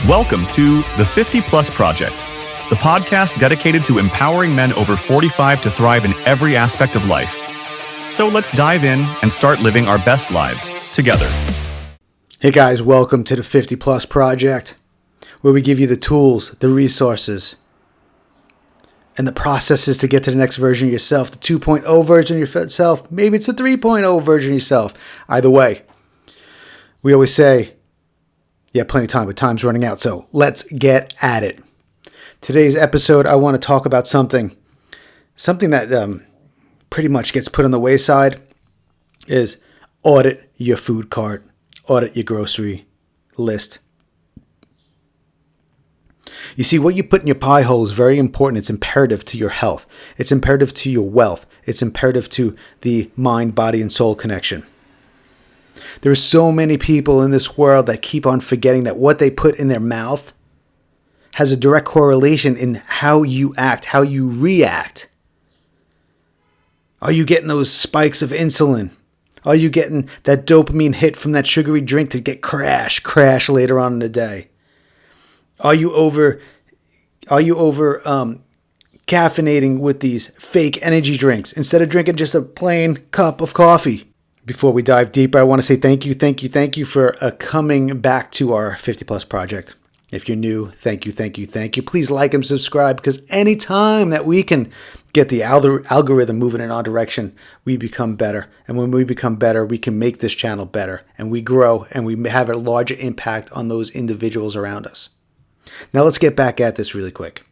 Welcome to the 50 Plus Project, the podcast dedicated to empowering men over 45 to thrive in every aspect of life. So let's dive in and start living our best lives together. Hey guys, welcome to the 50 Plus Project, where we give you the tools, the resources, and the processes to get to the next version of yourself, the 2.0 version of yourself. Maybe it's the 3.0 version of yourself. Either way, we always say, you have plenty of time, but time's running out, so let's get at it. Today's episode, I want to talk about something that pretty much gets put on the wayside, is audit your food cart, audit your grocery list. You see, what you put in your pie hole is very important. It's imperative to your health. It's imperative to your wealth. It's imperative to the mind, body, and soul connection. There are so many people in this world that keep on forgetting that what they put in their mouth has a direct correlation in how you act, how you react. Are you getting those spikes of insulin? Are you getting that dopamine hit from that sugary drink to get crash later on in the day? Are you over caffeinating with these fake energy drinks instead of drinking just a plain cup of coffee? Before we dive deeper, I want to say thank you for coming back to our 50 Plus Project. If you're new, thank you. Please like and subscribe, because anytime that we can get the algorithm moving in our direction, we become better. And when we become better, we can make this channel better, and we grow, and we have a larger impact on those individuals around us. Now let's get back at this really quick.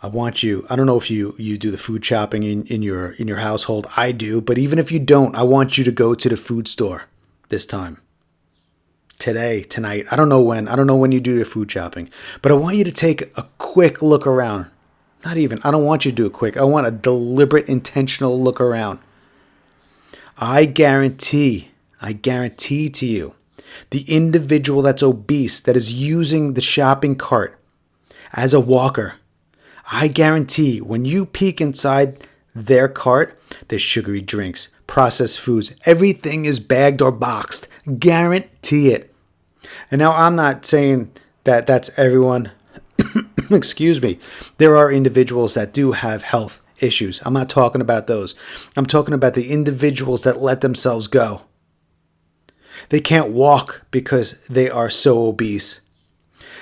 I don't know if you do the food shopping in your household. I do, but even if you don't, I want you to go to the food store this time. Today, tonight, I don't know when you do your food shopping, but I want you to take a quick look around. I don't want you to do it quick. I want a deliberate, intentional look around. I guarantee to you, the individual that's obese, that is using the shopping cart as a walker, I guarantee when you peek inside their cart, there's sugary drinks, processed foods, everything is bagged or boxed. Guarantee it. And now I'm not saying that that's everyone. Excuse me. There are individuals that do have health issues. I'm not talking about those. I'm talking about the individuals that let themselves go. They can't walk because they are so obese.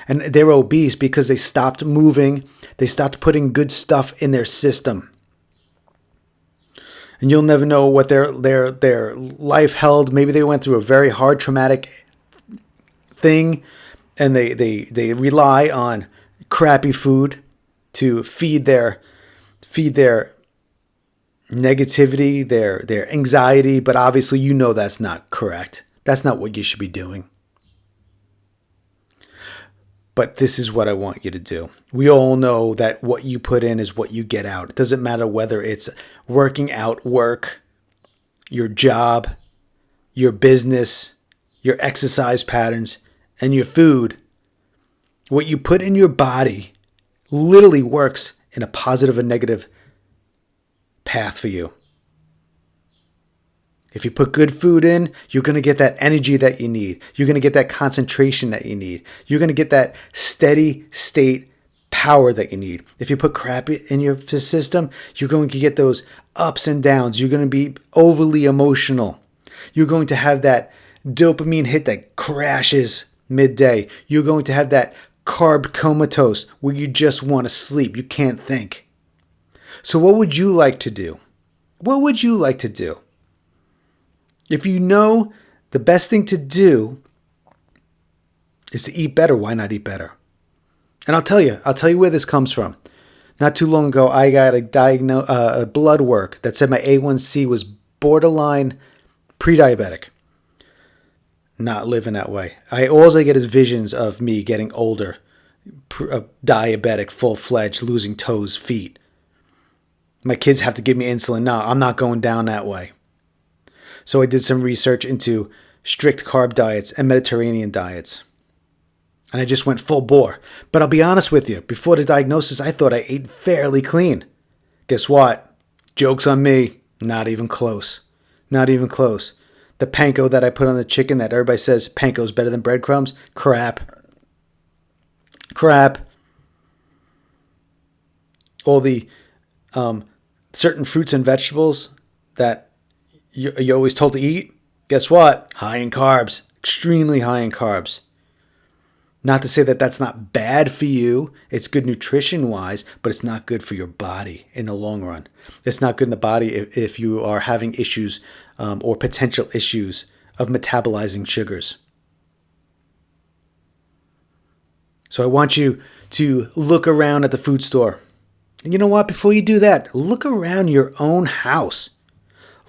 And they're obese because they stopped moving. They stopped putting good stuff in their system. And you'll never know what their life held. Maybe they went through a very hard traumatic thing, and they rely on crappy food to feed their negativity, their anxiety. But obviously, you know that's not correct. That's not what you should be doing. But this is what I want you to do. We all know that what you put in is what you get out. It doesn't matter whether it's working out work, your job, your business, your exercise patterns, and your food. What you put in your body literally works in a positive and negative path for you. If you put good food in, you're going to get that energy that you need. You're going to get that concentration that you need. You're going to get that steady state power that you need. If you put crap in your system, you're going to get those ups and downs. You're going to be overly emotional. You're going to have that dopamine hit that crashes midday. You're going to have that carb comatose where you just want to sleep. You can't think. So what would you like to do? What would you like to do? If you know the best thing to do is to eat better, why not eat better? And I'll tell you where this comes from. Not too long ago, I got a blood work that said my A1C was borderline pre-diabetic. Not living that way. All I get is visions of me getting older, diabetic, full-fledged, losing toes, feet. My kids have to give me insulin. No, I'm not going down that way. So I did some research into strict carb diets and Mediterranean diets. And I just went full bore. But I'll be honest with you, before the diagnosis, I thought I ate fairly clean. Guess what? Joke's on me. Not even close. The panko that I put on the chicken that everybody says panko's better than breadcrumbs. Crap. All the certain fruits and vegetables that you're always told to eat. Guess what? High in carbs. Extremely high in carbs. Not to say that that's not bad for you. It's good nutrition-wise, but it's not good for your body in the long run. It's not good in the body if you are having issues or potential issues of metabolizing sugars. So I want you to look around at the food store. And you know what? Before you do that, look around your own house.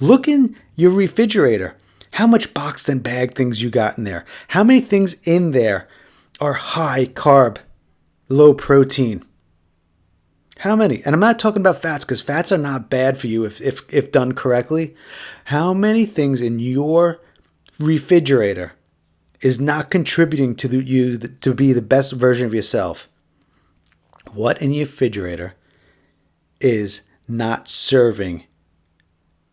Look in your refrigerator. How much boxed and bagged things you got in there? How many things in there are high carb, low protein? How many? And I'm not talking about fats, because fats are not bad for you if done correctly. How many things in your refrigerator is not contributing to you to be the best version of yourself? What in your refrigerator is not serving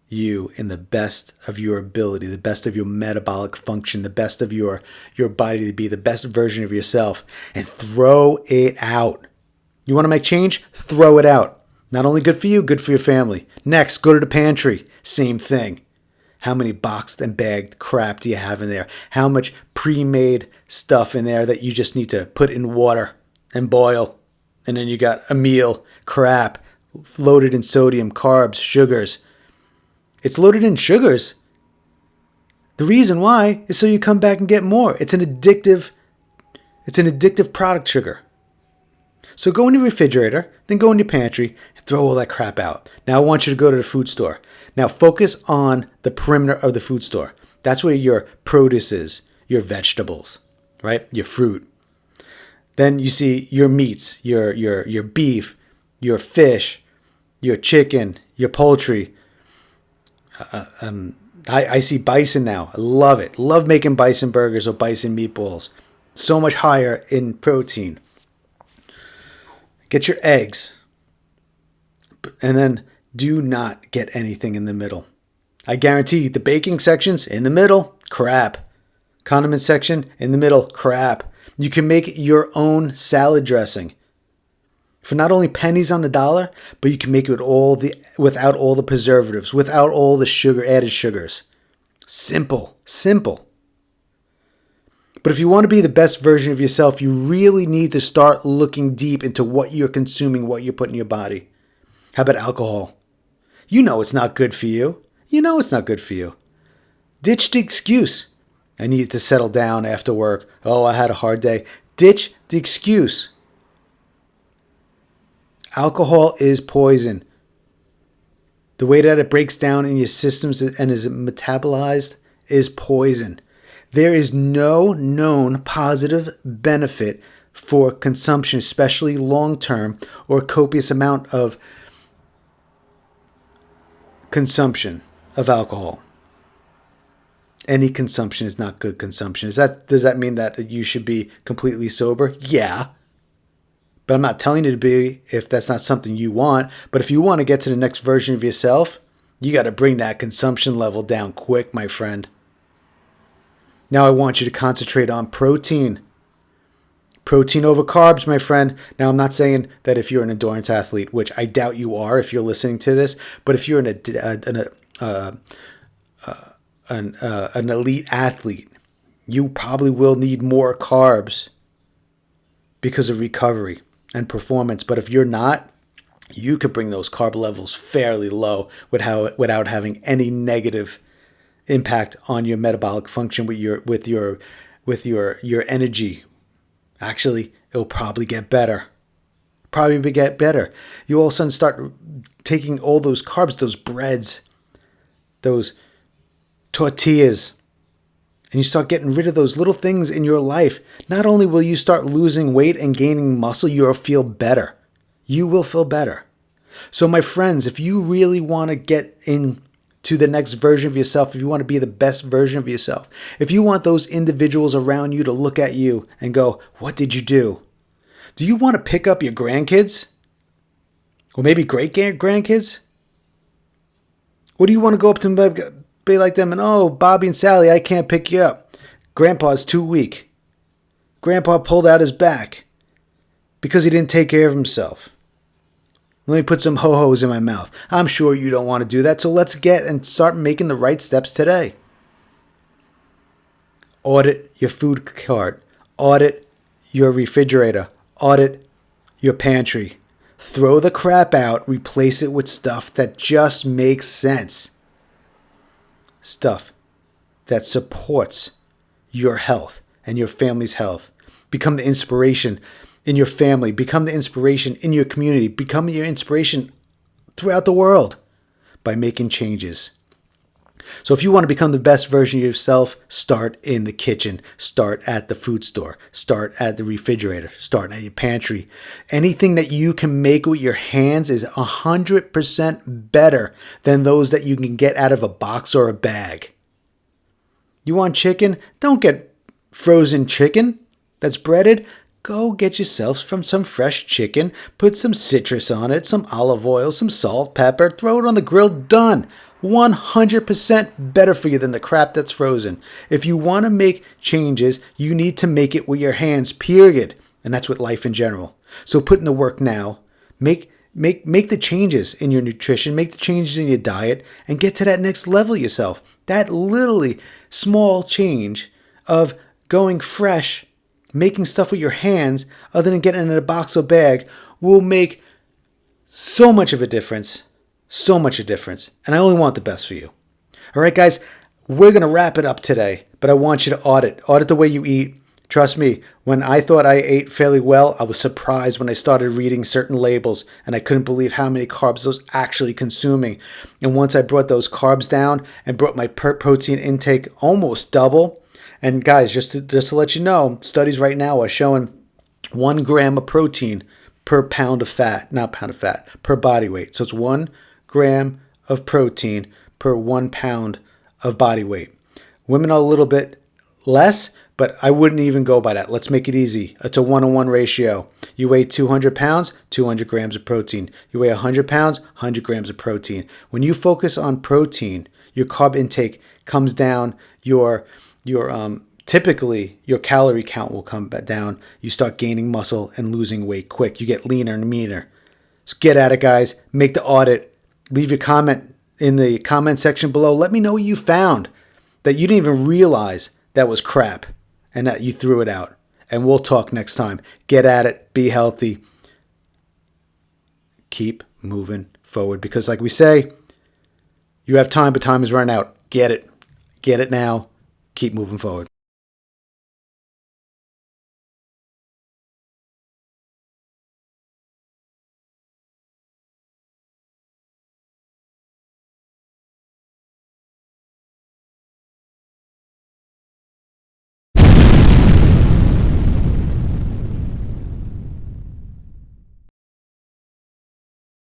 you in the best of your ability, the best of your metabolic function, the best of your body to be the best version of yourself, and throw it out? You want to make change? Throw it out. Not only good for you, good for your family. Next, go to the pantry. Same thing. How many boxed and bagged crap do you have in there? How much pre-made stuff in there that you just need to put in water and boil? And then you got a meal, crap, loaded in sodium, carbs, sugars. It's loaded in sugars. The reason why is so you come back and get more. It's an addictive product, sugar. So go in your refrigerator, then go in your pantry, and throw all that crap out. Now I want you to go to the food store. Now focus on the perimeter of the food store. That's where your produce is, your vegetables, right? Your fruit. Then you see your meats, your beef, your fish, your chicken, your poultry. I see bison now. I love it. Love making bison burgers or bison meatballs. So much higher in protein. Get your eggs. And then do not get anything in the middle. I guarantee the baking section's in the middle. Crap. Condiment section in the middle. Crap. You can make your own salad dressing for not only pennies on the dollar, but you can make it without all the preservatives, without all the added sugars. Simple. But if you want to be the best version of yourself, you really need to start looking deep into what you're consuming, what you're putting in your body. How about alcohol? You know it's not good for you. Ditch the excuse. I need to settle down after work. Oh, I had a hard day. Ditch the excuse. Alcohol is poison. The way that it breaks down in your systems and is metabolized is poison. There is no known positive benefit for consumption, especially long-term or copious amount of consumption of alcohol. Any consumption is not good consumption. Does that mean that you should be completely sober? Yeah. But I'm not telling you to be if that's not something you want. But if you want to get to the next version of yourself, you got to bring that consumption level down quick, my friend. Now I want you to concentrate on protein. Protein over carbs, my friend. Now I'm not saying that if you're an endurance athlete, which I doubt you are if you're listening to this, but if you're an elite athlete, you probably will need more carbs because of recovery and performance. But if you're not, you could bring those carb levels fairly low without having any negative impact on your metabolic function with your energy. Actually, it'll probably get better. You all of a sudden start taking all those carbs, those breads, those tortillas, and you start getting rid of those little things in your life. Not only will you start losing weight and gaining muscle, you'll feel better. You will feel better. So my friends, if you really want to get into the next version of yourself, if you want to be the best version of yourself, if you want those individuals around you to look at you and go, what did you do? Do you want to pick up your grandkids? Or maybe great grandkids? Or do you want to go up to them be like them and, oh, Bobby and Sally, I can't pick you up. Grandpa's too weak. Grandpa pulled out his back because he didn't take care of himself. Let me put some ho-hos in my mouth. I'm sure you don't want to do that, so let's get and start making the right steps today. Audit your food cart. Audit your refrigerator. Audit your pantry. Throw the crap out. Replace it with stuff that just makes sense. Stuff that supports your health and your family's health. Become the inspiration in your family. Become the inspiration in your community. Become your inspiration throughout the world by making changes. So if you want to become the best version of yourself, start in the kitchen. Start at the food store. Start at the refrigerator. Start at your pantry. Anything that you can make with your hands is 100% better than those that you can get out of a box or a bag. You want chicken? Don't get frozen chicken that's breaded. Go get yourself some fresh chicken. Put some citrus on it, some olive oil, some salt, pepper. Throw it on the grill. Done. 100% better for you than the crap that's frozen. If you want to make changes, you need to make it with your hands, period. And that's with life in general. So put in the work now. Make the changes in your nutrition, make the changes in your diet, and get to that next level yourself. That literally small change of going fresh, making stuff with your hands, other than getting it in a box or bag, will make so much of a difference. So much a difference. And I only want the best for you. All right, guys, we're going to wrap it up today, but I want you to audit the way you eat. Trust me, when I thought I ate fairly well, I was surprised when I started reading certain labels and I couldn't believe how many carbs I was actually consuming. And once I brought those carbs down and brought my protein intake almost double, and guys, just to let you know, studies right now are showing 1 gram of protein per pound of fat, per body weight. So it's 1 gram of protein per 1 pound of body weight. Women are a little bit less, but I wouldn't even go by that. Let's make it easy. It's a 1-to-1 ratio. You weigh 200 pounds, 200 grams of protein. You weigh 100 pounds, 100 grams of protein. When you focus on protein, your carb intake comes down. Typically your calorie count will come down. You start gaining muscle and losing weight quick. You get leaner and meaner. So get at it, guys. Make the audit. Leave your comment in the comment section below. Let me know what you found that you didn't even realize that was crap and that you threw it out. And we'll talk next time. Get at it. Be healthy. Keep moving forward. Because like we say, you have time, but time is running out. Get it. Get it now. Keep moving forward.